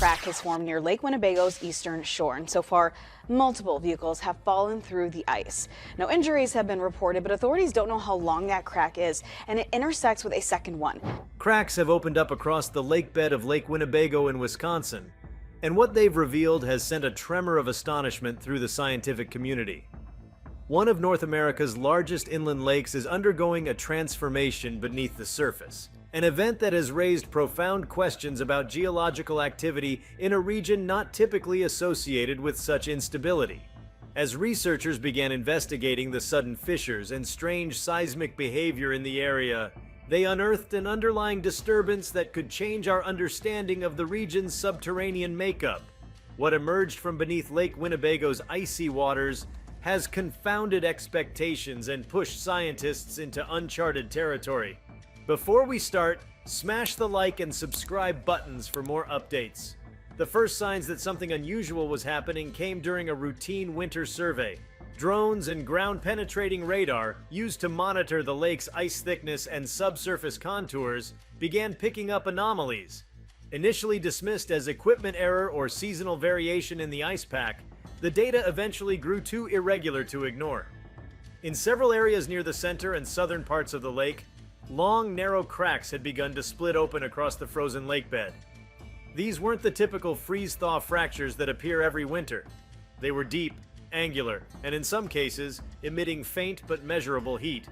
crack has formed near Lake Winnebago's eastern shore, and so far, multiple vehicles have fallen through the ice. No injuries have been reported, but authorities don't know how long that crack is, and it intersects with a second one. Cracks have opened up across the lakebed of Lake Winnebago in Wisconsin, and what they've revealed has sent a tremor of astonishment through the scientific community. One of North America's largest inland lakes is undergoing a transformation beneath the surface, an event that has raised profound questions about geological activity in a region not typically associated with such instability. As researchers began investigating the sudden fissures and strange seismic behavior in the area, they unearthed an underlying disturbance that could change our understanding of the region's subterranean makeup. What emerged from beneath Lake Winnebago's icy waters has confounded expectations and pushed scientists into uncharted territory. Before we start, smash the like and subscribe buttons for more updates. The first signs that something unusual was happening came during a routine winter survey. Drones and ground-penetrating radar, used to monitor the lake's ice thickness and subsurface contours, began picking up anomalies. Initially dismissed as equipment error or seasonal variation in the ice pack, the data eventually grew too irregular to ignore. In several areas near the center and southern parts of the lake, long, narrow cracks had begun to split open across the frozen lakebed. These weren't the typical freeze-thaw fractures that appear every winter. They were deep, angular, and in some cases, emitting faint but measurable heat.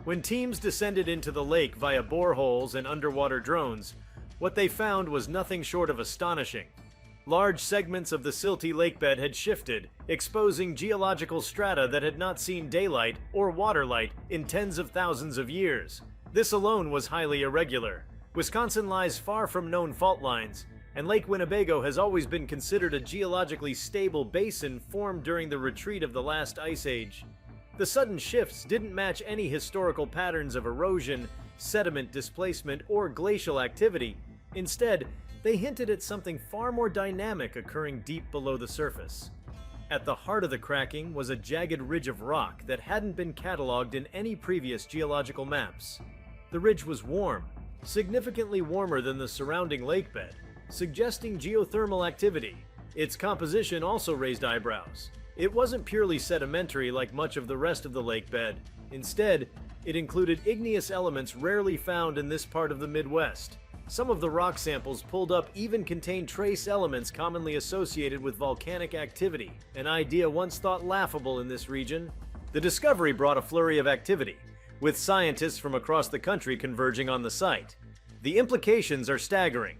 When teams descended into the lake via boreholes and underwater drones, what they found was nothing short of astonishing. Large segments of the silty lakebed had shifted, exposing geological strata that had not seen daylight or waterlight in tens of thousands of years. This alone was highly irregular. Wisconsin lies far from known fault lines, and Lake Winnebago has always been considered a geologically stable basin formed during the retreat of the last ice age. The sudden shifts didn't match any historical patterns of erosion, sediment displacement, or glacial activity. Instead, they hinted at something far more dynamic occurring deep below the surface. At the heart of the cracking was a jagged ridge of rock that hadn't been cataloged in any previous geological maps. The ridge was warm, significantly warmer than the surrounding lakebed, suggesting geothermal activity. Its composition also raised eyebrows. It wasn't purely sedimentary like much of the rest of the lakebed. Instead, it included igneous elements rarely found in this part of the Midwest. Some of the rock samples pulled up even contained trace elements commonly associated with volcanic activity, an idea once thought laughable in this region. The discovery brought a flurry of activity, with scientists from across the country converging on the site. The implications are staggering.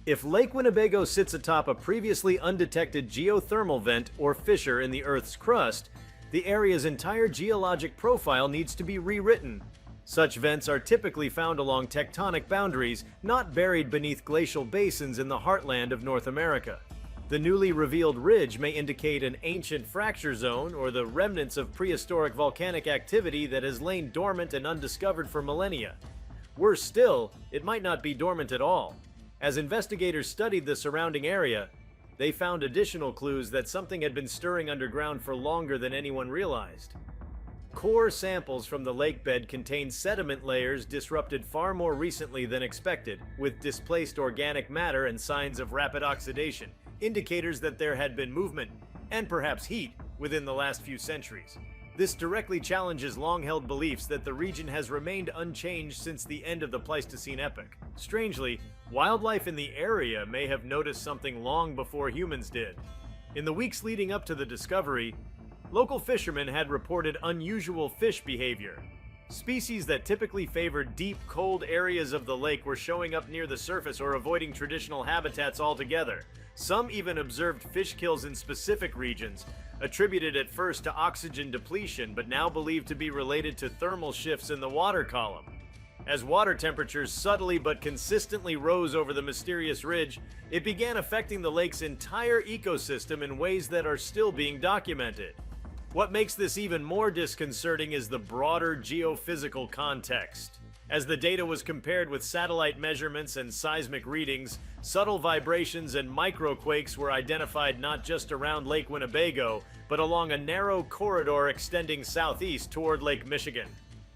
If Lake Winnebago sits atop a previously undetected geothermal vent or fissure in the Earth's crust, the area's entire geologic profile needs to be rewritten. Such vents are typically found along tectonic boundaries, not buried beneath glacial basins in the heartland of North America. The newly revealed ridge may indicate an ancient fracture zone or the remnants of prehistoric volcanic activity that has lain dormant and undiscovered for millennia. Worse still, it might not be dormant at all. As investigators studied the surrounding area, they found additional clues that something had been stirring underground for longer than anyone realized. Core samples from the lakebed contain sediment layers disrupted far more recently than expected, with displaced organic matter and signs of rapid oxidation, indicators that there had been movement, and perhaps heat, within the last few centuries. This directly challenges long-held beliefs that the region has remained unchanged since the end of the Pleistocene epoch. Strangely, wildlife in the area may have noticed something long before humans did. In the weeks leading up to the discovery, local fishermen had reported unusual fish behavior. Species that typically favored deep, cold areas of the lake were showing up near the surface or avoiding traditional habitats altogether. Some even observed fish kills in specific regions, attributed at first to oxygen depletion but now believed to be related to thermal shifts in the water column. As water temperatures subtly but consistently rose over the mysterious ridge, it began affecting the lake's entire ecosystem in ways that are still being documented. What makes this even more disconcerting is the broader geophysical context. As the data was compared with satellite measurements and seismic readings, subtle vibrations and microquakes were identified not just around Lake Winnebago, but along a narrow corridor extending southeast toward Lake Michigan.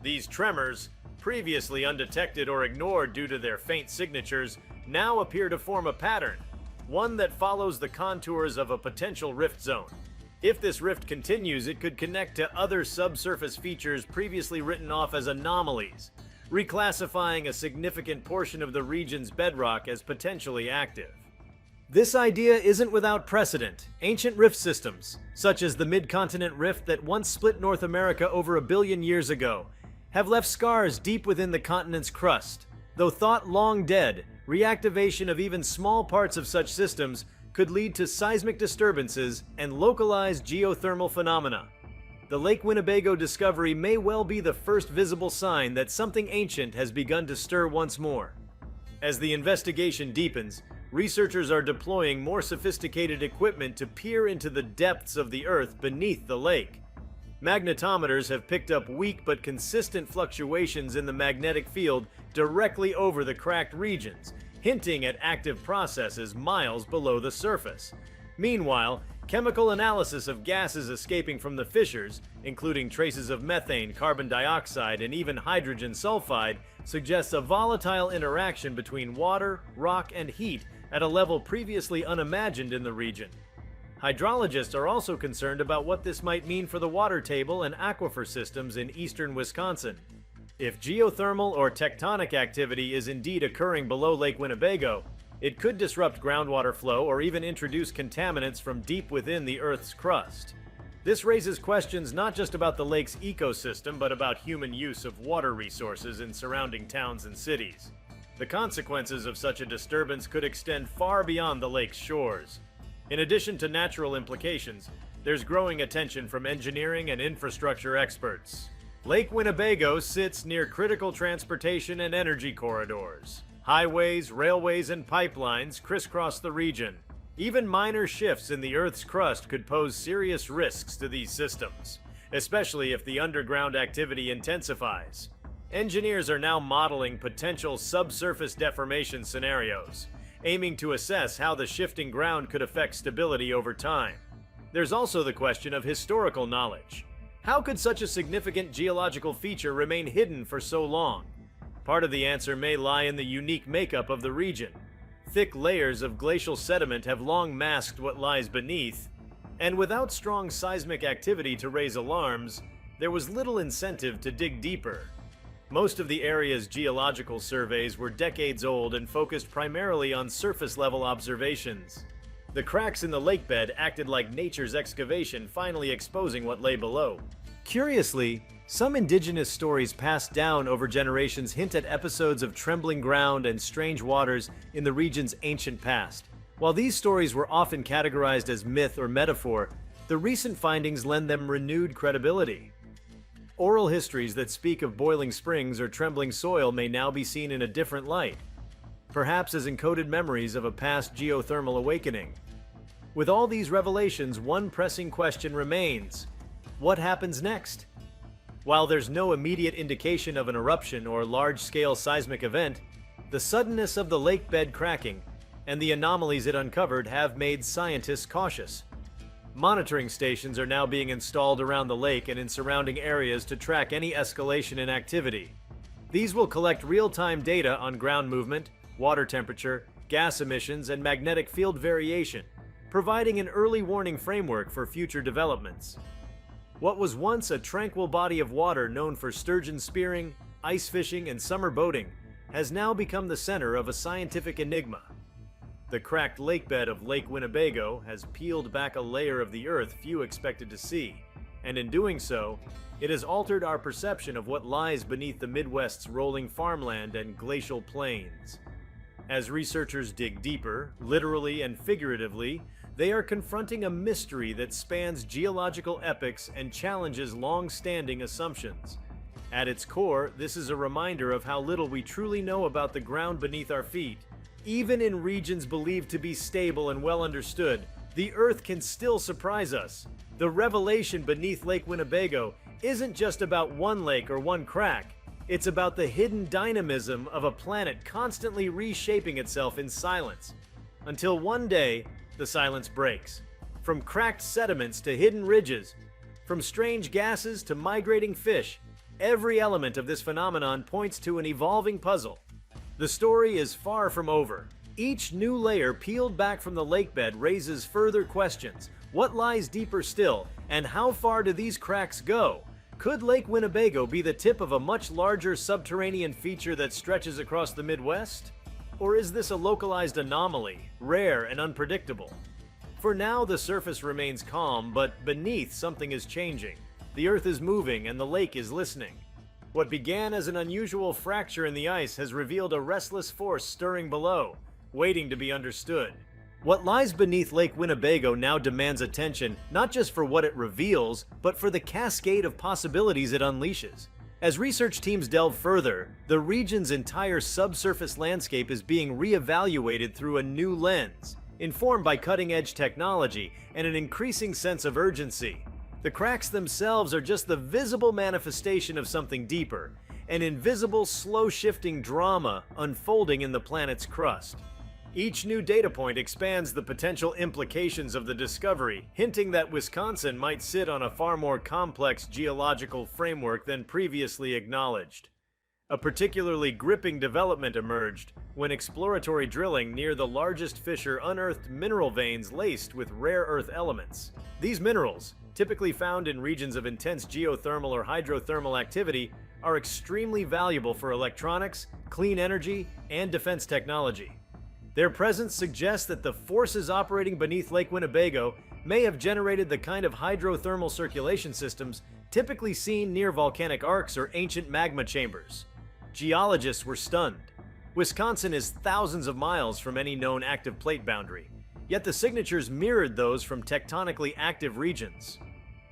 These tremors, previously undetected or ignored due to their faint signatures, now appear to form a pattern. one that follows the contours of a potential rift zone. If this rift continues, it could connect to other subsurface features previously written off as anomalies, reclassifying a significant portion of the region's bedrock as potentially active. This idea isn't without precedent. Ancient rift systems, such as the mid-continent rift that once split North America over 1 billion years ago, have left scars deep within the continent's crust. Though thought long dead, reactivation of even small parts of such systems could lead to seismic disturbances and localized geothermal phenomena. The Lake Winnebago discovery may well be the first visible sign that something ancient has begun to stir once more. As the investigation deepens, researchers are deploying more sophisticated equipment to peer into the depths of the earth beneath the lake. Magnetometers have picked up weak but consistent fluctuations in the magnetic field directly over the cracked regions, hinting at active processes miles below the surface. Meanwhile, chemical analysis of gases escaping from the fissures, including traces of methane, carbon dioxide, and even hydrogen sulfide, suggests a volatile interaction between water, rock, and heat at a level previously unimagined in the region. Hydrologists are also concerned about what this might mean for the water table and aquifer systems in eastern Wisconsin. If geothermal or tectonic activity is indeed occurring below Lake Winnebago, it could disrupt groundwater flow or even introduce contaminants from deep within the Earth's crust. This raises questions not just about the lake's ecosystem, but about human use of water resources in surrounding towns and cities. The consequences of such a disturbance could extend far beyond the lake's shores. In addition to natural implications, there's growing attention from engineering and infrastructure experts. Lake Winnebago sits near critical transportation and energy corridors. Highways, railways, and pipelines crisscross the region. Even minor shifts in the Earth's crust could pose serious risks to these systems, especially if the underground activity intensifies. Engineers are now modeling potential subsurface deformation scenarios, aiming to assess how the shifting ground could affect stability over time. There's also the question of historical knowledge. How could such a significant geological feature remain hidden for so long? Part of the answer may lie in the unique makeup of the region. Thick layers of glacial sediment have long masked what lies beneath, and without strong seismic activity to raise alarms, there was little incentive to dig deeper. Most of the area's geological surveys were decades old and focused primarily on surface-level observations. The cracks in the lakebed acted like nature's excavation, finally exposing what lay below. Curiously, some indigenous stories passed down over generations hint at episodes of trembling ground and strange waters in the region's ancient past. While these stories were often categorized as myth or metaphor, the recent findings lend them renewed credibility. Oral histories that speak of boiling springs or trembling soil may now be seen in a different light, perhaps as encoded memories of a past geothermal awakening. With all these revelations, one pressing question remains: what happens next? While there's no immediate indication of an eruption or large-scale seismic event, the suddenness of the lakebed cracking and the anomalies it uncovered have made scientists cautious. Monitoring stations are now being installed around the lake and in surrounding areas to track any escalation in activity. These will collect real-time data on ground movement, water temperature, gas emissions, and magnetic field variation, providing an early warning framework for future developments. What was once a tranquil body of water known for sturgeon spearing, ice fishing, and summer boating has now become the center of a scientific enigma. The cracked lakebed of Lake Winnebago has peeled back a layer of the earth few expected to see, and in doing so, it has altered our perception of what lies beneath the Midwest's rolling farmland and glacial plains. As researchers dig deeper, literally and figuratively, they are confronting a mystery that spans geological epochs and challenges long-standing assumptions. At its core, this is a reminder of how little we truly know about the ground beneath our feet. Even in regions believed to be stable and well understood, the Earth can still surprise us. The revelation beneath Lake Winnebago isn't just about one lake or one crack. It's about the hidden dynamism of a planet constantly reshaping itself in silence. Until one day, the silence breaks. From cracked sediments to hidden ridges, from strange gases to migrating fish, every element of this phenomenon points to an evolving puzzle. The story is far from over. Each new layer peeled back from the lakebed raises further questions. What lies deeper still, and how far do these cracks go? Could Lake Winnebago be the tip of a much larger subterranean feature that stretches across the Midwest? Or is this a localized anomaly, rare and unpredictable? For now, the surface remains calm, but beneath something is changing. The Earth is moving and the lake is listening. What began as an unusual fracture in the ice has revealed a restless force stirring below, waiting to be understood. What lies beneath Lake Winnebago now demands attention, not just for what it reveals, but for the cascade of possibilities it unleashes. As research teams delve further, the region's entire subsurface landscape is being reevaluated through a new lens, informed by cutting-edge technology and an increasing sense of urgency. The cracks themselves are just the visible manifestation of something deeper, an invisible, slow-shifting drama unfolding in the planet's crust. Each new data point expands the potential implications of the discovery, hinting that Wisconsin might sit on a far more complex geological framework than previously acknowledged. A particularly gripping development emerged when exploratory drilling near the largest fissure unearthed mineral veins laced with rare earth elements. These minerals, typically found in regions of intense geothermal or hydrothermal activity, are extremely valuable for electronics, clean energy, and defense technology. Their presence suggests that the forces operating beneath Lake Winnebago may have generated the kind of hydrothermal circulation systems typically seen near volcanic arcs or ancient magma chambers. Geologists were stunned. Wisconsin is thousands of miles from any known active plate boundary, yet the signatures mirrored those from tectonically active regions.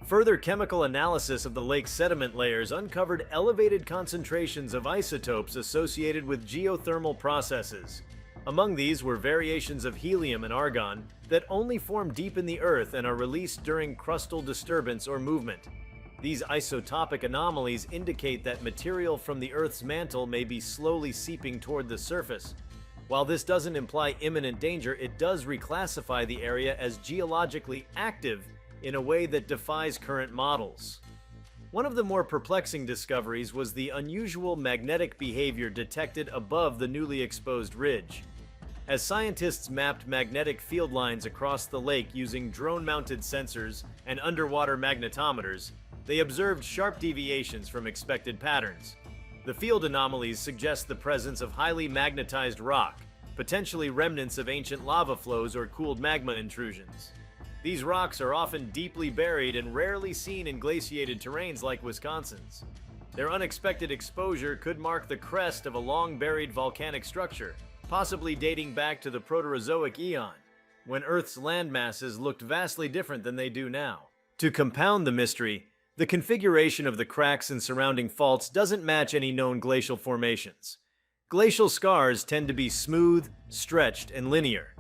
Further chemical analysis of the lake's sediment layers uncovered elevated concentrations of isotopes associated with geothermal processes. Among these were variations of helium and argon that only form deep in the earth and are released during crustal disturbance or movement. These isotopic anomalies indicate that material from the Earth's mantle may be slowly seeping toward the surface. While this doesn't imply imminent danger, it does reclassify the area as geologically active in a way that defies current models. One of the more perplexing discoveries was the unusual magnetic behavior detected above the newly exposed ridge. As scientists mapped magnetic field lines across the lake using drone-mounted sensors and underwater magnetometers, they observed sharp deviations from expected patterns. The field anomalies suggest the presence of highly magnetized rock, potentially remnants of ancient lava flows or cooled magma intrusions. These rocks are often deeply buried and rarely seen in glaciated terrains like Wisconsin's. Their unexpected exposure could mark the crest of a long-buried volcanic structure, possibly dating back to the Proterozoic eon, when Earth's landmasses looked vastly different than they do now. To compound the mystery, the configuration of the cracks and surrounding faults doesn't match any known glacial formations. Glacial scars tend to be smooth, stretched, and linear.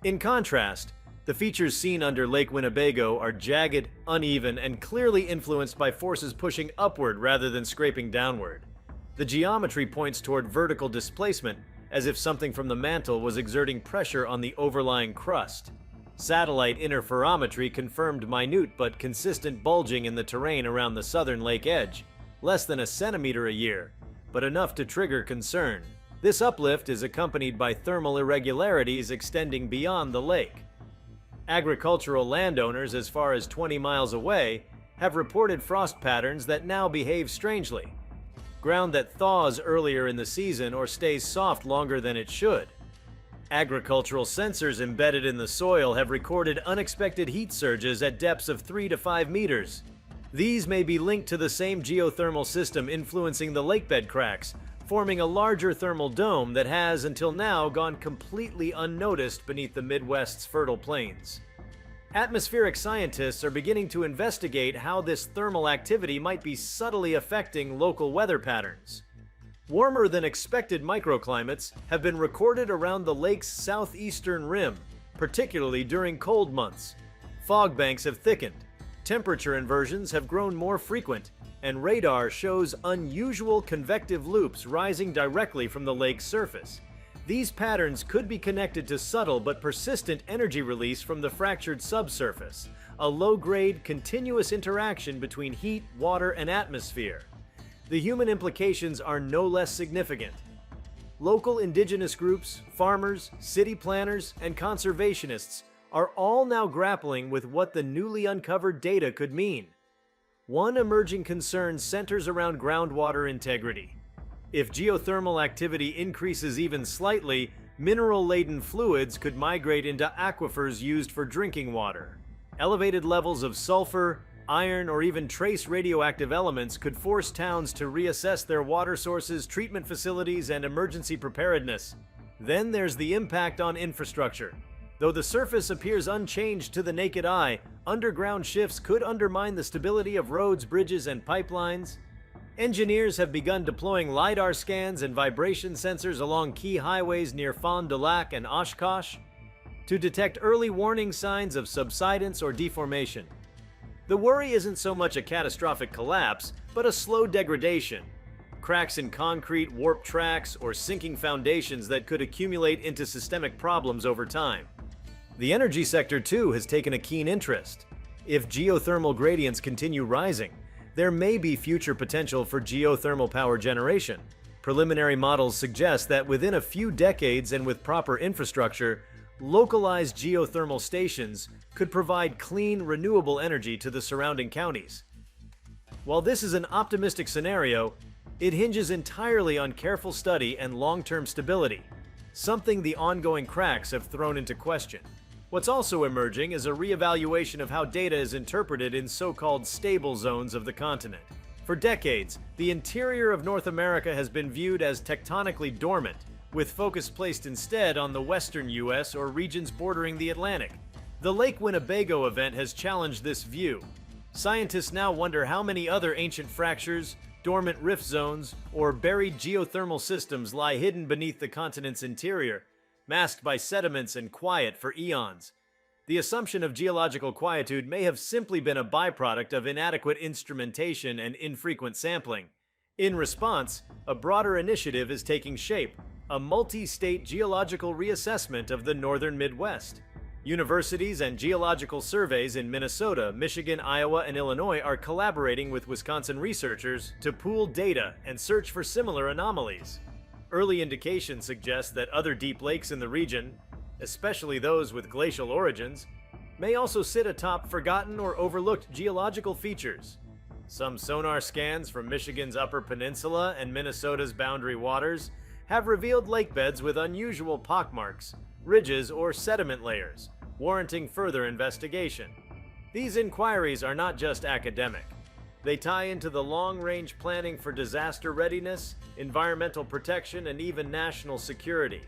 In contrast, the features seen under Lake Winnebago are jagged, uneven, and clearly influenced by forces pushing upward rather than scraping downward. The geometry points toward vertical displacement, as if something from the mantle was exerting pressure on the overlying crust. Satellite interferometry confirmed minute but consistent bulging in the terrain around the southern lake edge, less than a centimeter a year, but enough to trigger concern. This uplift is accompanied by thermal irregularities extending beyond the lake. Agricultural landowners as far as 20 miles away have reported frost patterns that now behave strangely. Ground that thaws earlier in the season or stays soft longer than it should. Agricultural sensors embedded in the soil have recorded unexpected heat surges at depths of 3 to 5 meters. These may be linked to the same geothermal system influencing the lakebed cracks, forming a larger thermal dome that has, until now, gone completely unnoticed beneath the Midwest's fertile plains. Atmospheric scientists are beginning to investigate how this thermal activity might be subtly affecting local weather patterns. Warmer than expected microclimates have been recorded around the lake's southeastern rim, particularly during cold months. Fog banks have thickened, temperature inversions have grown more frequent, and radar shows unusual convective loops rising directly from the lake's surface. These patterns could be connected to subtle but persistent energy release from the fractured subsurface, a low-grade, continuous interaction between heat, water, and atmosphere. The human implications are no less significant. Local indigenous groups, farmers, city planners, and conservationists are all now grappling with what the newly uncovered data could mean. One emerging concern centers around groundwater integrity. If geothermal activity increases even slightly, mineral-laden fluids could migrate into aquifers used for drinking water. Elevated levels of sulfur, iron, or even trace radioactive elements could force towns to reassess their water sources, treatment facilities, and emergency preparedness. Then there's the impact on infrastructure. Though the surface appears unchanged to the naked eye, underground shifts could undermine the stability of roads, bridges, and pipelines. Engineers have begun deploying LiDAR scans and vibration sensors along key highways near Fond du Lac and Oshkosh to detect early warning signs of subsidence or deformation. The worry isn't so much a catastrophic collapse, but a slow degradation. Cracks in concrete, warped tracks, or sinking foundations that could accumulate into systemic problems over time. The energy sector, too, has taken a keen interest. If geothermal gradients continue rising, there may be future potential for geothermal power generation. Preliminary models suggest that within a few decades and with proper infrastructure, localized geothermal stations could provide clean, renewable energy to the surrounding counties. While this is an optimistic scenario, it hinges entirely on careful study and long-term stability, something the ongoing cracks have thrown into question. What's also emerging is a reevaluation of how data is interpreted in so-called stable zones of the continent. For decades, the interior of North America has been viewed as tectonically dormant, with focus placed instead on the western U.S. or regions bordering the Atlantic. The Lake Winnebago event has challenged this view. Scientists now wonder how many other ancient fractures, dormant rift zones, or buried geothermal systems lie hidden beneath the continent's interior, masked by sediments and quiet for eons. The assumption of geological quietude may have simply been a byproduct of inadequate instrumentation and infrequent sampling. In response, a broader initiative is taking shape, a multi-state geological reassessment of the northern Midwest. Universities and geological surveys in Minnesota, Michigan, Iowa, and Illinois are collaborating with Wisconsin researchers to pool data and search for similar anomalies. Early indications suggest that other deep lakes in the region, especially those with glacial origins, may also sit atop forgotten or overlooked geological features. Some sonar scans from Michigan's Upper Peninsula and Minnesota's boundary waters have revealed lakebeds with unusual pockmarks, ridges, or sediment layers, warranting further investigation. These inquiries are not just academic. They tie into the long-range planning for disaster readiness, environmental protection, and even national security.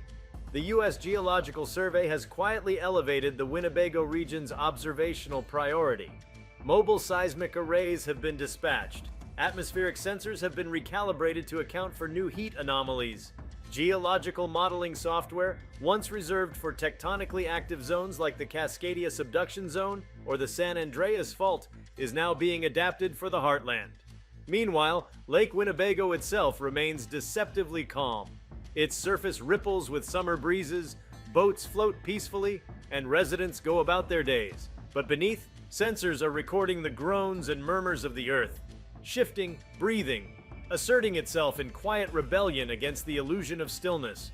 The U.S. Geological Survey has quietly elevated the Winnebago region's observational priority. Mobile seismic arrays have been dispatched. Atmospheric sensors have been recalibrated to account for new heat anomalies. Geological modeling software, once reserved for tectonically active zones like the Cascadia subduction zone or the San Andreas Fault, is now being adapted for the heartland. Meanwhile, Lake Winnebago itself remains deceptively calm. Its surface ripples with summer breezes, boats float peacefully, and residents go about their days. But beneath, sensors are recording the groans and murmurs of the earth, shifting, breathing, asserting itself in quiet rebellion against the illusion of stillness.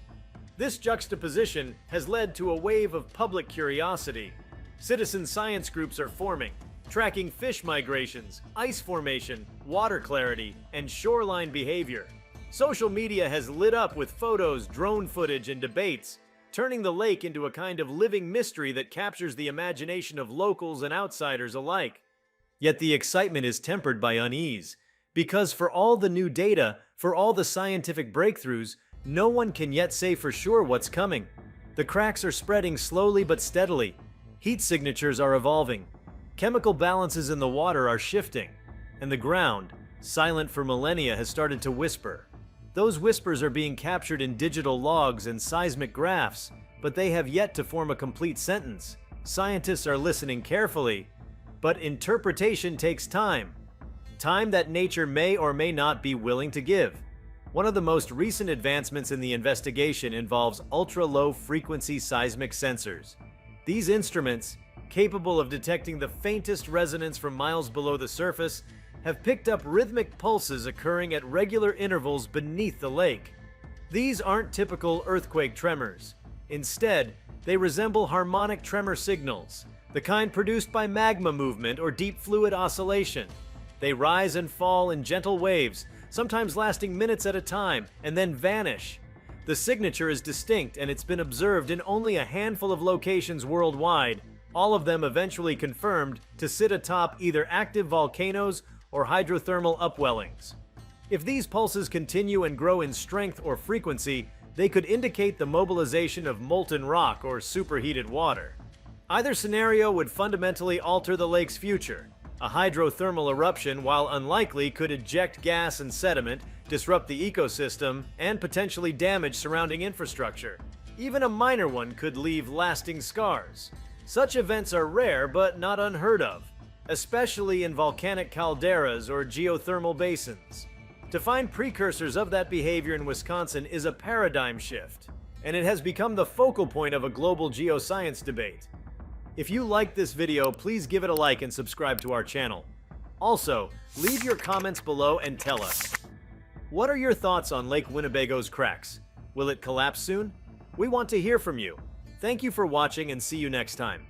This juxtaposition has led to a wave of public curiosity. Citizen science groups are forming, tracking fish migrations, ice formation, water clarity, and shoreline behavior. Social media has lit up with photos, drone footage, and debates, turning the lake into a kind of living mystery that captures the imagination of locals and outsiders alike. Yet the excitement is tempered by unease, because for all the new data, for all the scientific breakthroughs, no one can yet say for sure what's coming. The cracks are spreading slowly but steadily. Heat signatures are evolving. Chemical balances in the water are shifting. And the ground, silent for millennia, has started to whisper. Those whispers are being captured in digital logs and seismic graphs, but they have yet to form a complete sentence. Scientists are listening carefully, but interpretation takes time. Time that nature may or may not be willing to give. One of the most recent advancements in the investigation involves ultra-low frequency seismic sensors. These instruments, capable of detecting the faintest resonance from miles below the surface, have picked up rhythmic pulses occurring at regular intervals beneath the lake. These aren't typical earthquake tremors. Instead, they resemble harmonic tremor signals, the kind produced by magma movement or deep fluid oscillation. They rise and fall in gentle waves, sometimes lasting minutes at a time, and then vanish. The signature is distinct, and it's been observed in only a handful of locations worldwide, all of them eventually confirmed to sit atop either active volcanoes or hydrothermal upwellings. If these pulses continue and grow in strength or frequency, they could indicate the mobilization of molten rock or superheated water. Either scenario would fundamentally alter the lake's future. A hydrothermal eruption, while unlikely, could eject gas and sediment, disrupt the ecosystem, and potentially damage surrounding infrastructure. Even a minor one could leave lasting scars. Such events are rare but not unheard of, especially in volcanic calderas or geothermal basins. To find precursors of that behavior in Wisconsin is a paradigm shift, and it has become the focal point of a global geoscience debate. If you liked this video, please give it a like and subscribe to our channel. Also, leave your comments below and tell us, what are your thoughts on Lake Winnebago's cracks? Will it collapse soon? We want to hear from you. Thank you for watching and see you next time.